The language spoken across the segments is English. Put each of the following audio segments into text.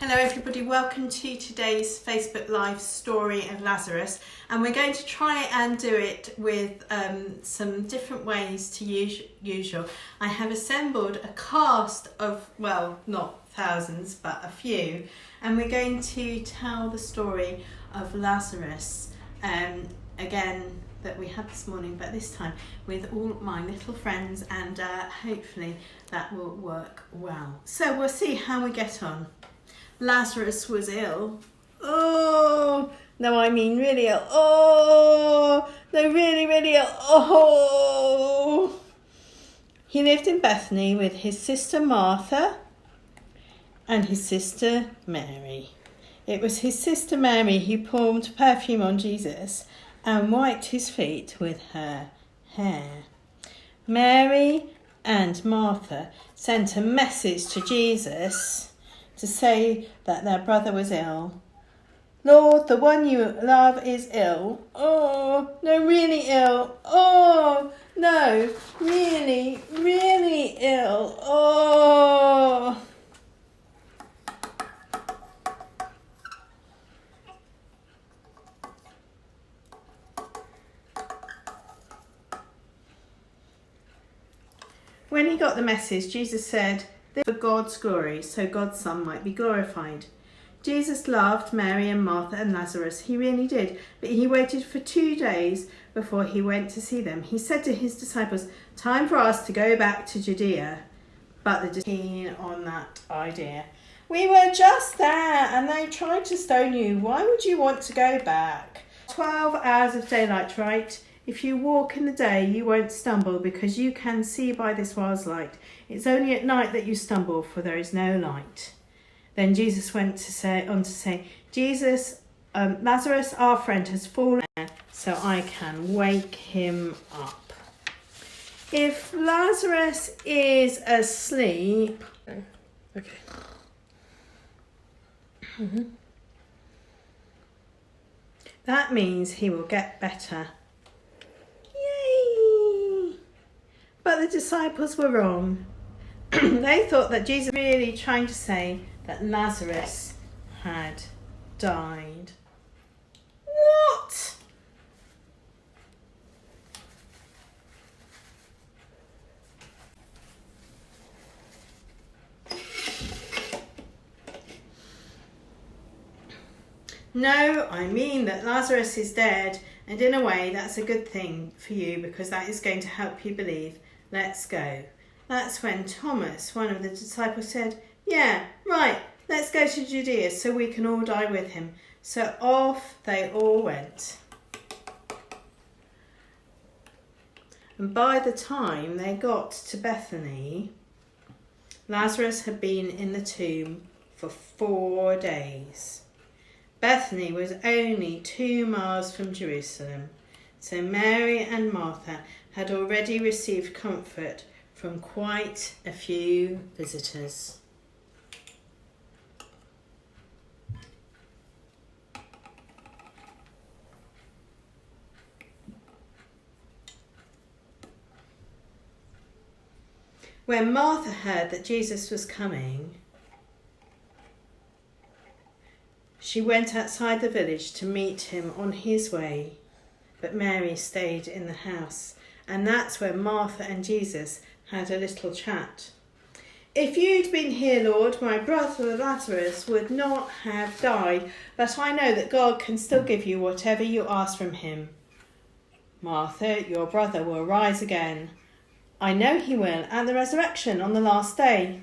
Hello everybody, welcome to today's Facebook Live story of Lazarus, and we're going to try and do it with some different ways to usual. I have assembled a cast of, well, not thousands but a few, and we're going to tell the story of Lazarus again that we had this morning, but this time with all my little friends, and hopefully that will work well. So we'll see how we get on. Lazarus was ill. Oh, no, I mean really ill. Oh, no, really, really ill. Oh. He lived in Bethany with his sister Martha and his sister Mary. It was his sister Mary who poured perfume on Jesus and wiped his feet with her hair. Mary and Martha sent a message to Jesus to say that their brother was ill. Lord, the one you love is ill. Oh, no, really ill. Oh, no, really, really ill. Oh. When he got the message, Jesus said, "This is for God's glory, so God's Son might be glorified." Jesus loved Mary and Martha and Lazarus. He really did. But he waited for 2 days before he went to see them. He said to his disciples, "Time for us to go back to Judea." But they were keen on that idea. "We were just there and they tried to stone you. Why would you want to go back? 12 hours of daylight, right? If you walk in the day, you won't stumble because you can see by this world's light. It's only at night that you stumble, for there is no light." Then Jesus went on to say, Lazarus, our friend, has fallen, so I can wake him up. If Lazarus is asleep, okay. That means he will get better. Yay! But the disciples were wrong. They thought that Jesus was really trying to say that Lazarus had died. What? No, I mean that Lazarus is dead, and in a way that's a good thing for you because that is going to help you believe. Let's go. That's when Thomas, one of the disciples, said, "Yeah, right, let's go to Judea so we can all die with him." So off they all went. And by the time they got to Bethany, Lazarus had been in the tomb for 4 days. Bethany was only 2 miles from Jerusalem, so Mary and Martha had already received comfort from quite a few visitors. When Martha heard that Jesus was coming, she went outside the village to meet him on his way, but Mary stayed in the house, and that's where Martha and Jesus had a little chat. "If you'd been here, Lord, my brother Lazarus would not have died, but I know that God can still give you whatever you ask from him." "Martha, your brother will rise again." "I know he will, at the resurrection on the last day."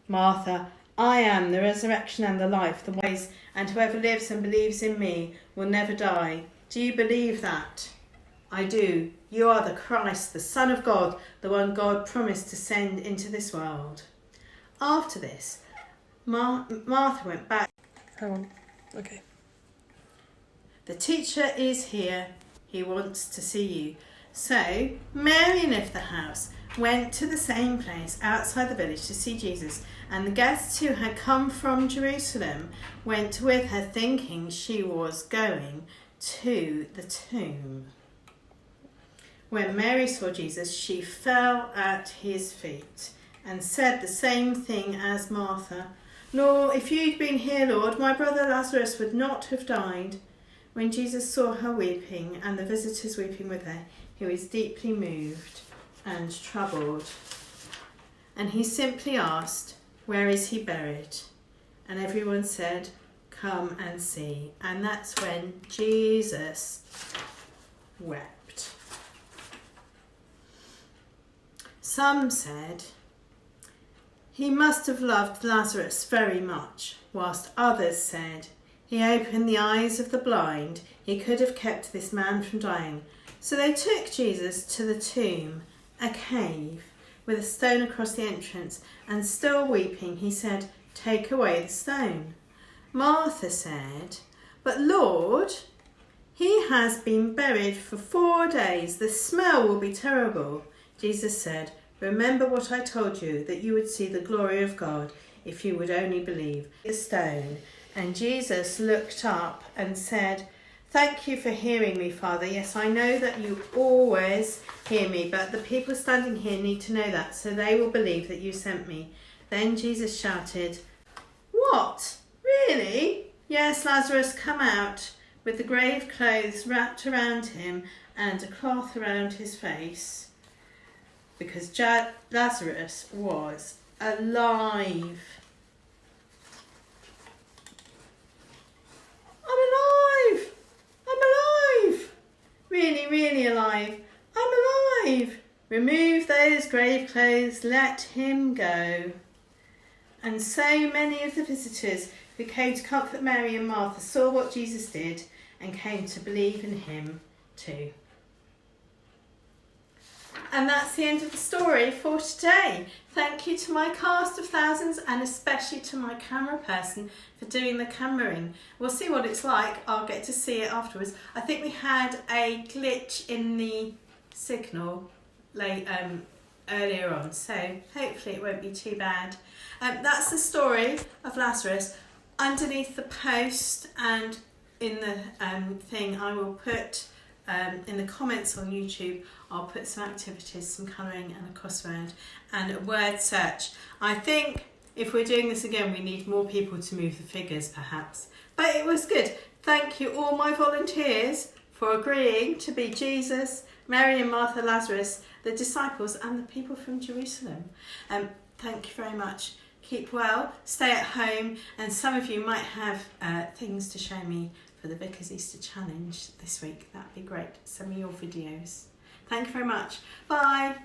"Martha, I am the resurrection and the life, the ways, and whoever lives and believes in me will never die. Do you believe that?" "I do. You are the Christ, the Son of God, the one God promised to send into this world." After this, Martha went back. Hang on. Okay. "The teacher is here. He wants to see you." So Mary left the house, went to the same place outside the village to see Jesus, and the guests who had come from Jerusalem went with her thinking she was going to the tomb. When Mary saw Jesus, she fell at his feet and said the same thing as Martha. Lord, if you'd been here, Lord, my brother Lazarus would not have died. When Jesus saw her weeping and the visitors weeping with her, he was deeply moved and troubled. And he simply asked, "Where is he buried?" And everyone said, "Come and see." And that's when Jesus wept. Some said, "He must have loved Lazarus very much," whilst others said, "He opened the eyes of the blind. He could have kept this man from dying." So they took Jesus to the tomb, a cave, with a stone across the entrance, and still weeping, he said, "Take away the stone." Martha said, "But Lord, he has been buried for 4 days. The smell will be terrible." Jesus said, "Remember what I told you, that you would see the glory of God if you would only believe." The stone. And Jesus looked up and said, "Thank you for hearing me, Father. Yes, I know that you always hear me, but the people standing here need to know that, so they will believe that you sent me." Then Jesus shouted, "What? Really? Yes, Lazarus, come out," with the grave clothes wrapped around him and a cloth around his face, because Lazarus was alive. I'm alive! I'm alive! Really, really alive. I'm alive! Remove those grave clothes, let him go. And so many of the visitors who came to comfort Mary and Martha saw what Jesus did and came to believe in him too. And that's the end of the story for today. Thank you to my cast of thousands and especially to my camera person for doing the cameraing. We'll see what it's like. I'll get to see it afterwards. I think we had a glitch in the signal earlier on, so hopefully it won't be too bad. That's the story of Lazarus. Underneath the post and in the thing, I will put in the comments on YouTube, I'll put some activities, some colouring and a crossword and a word search. I think if we're doing this again, we need more people to move the figures perhaps. But it was good. Thank you all my volunteers for agreeing to be Jesus, Mary and Martha, Lazarus, the disciples and the people from Jerusalem. Thank you very much. Keep well, stay at home, and some of you might have things to show me for the Vicar's Easter Challenge this week. That'd be great. Send me your videos. Thank you very much. Bye.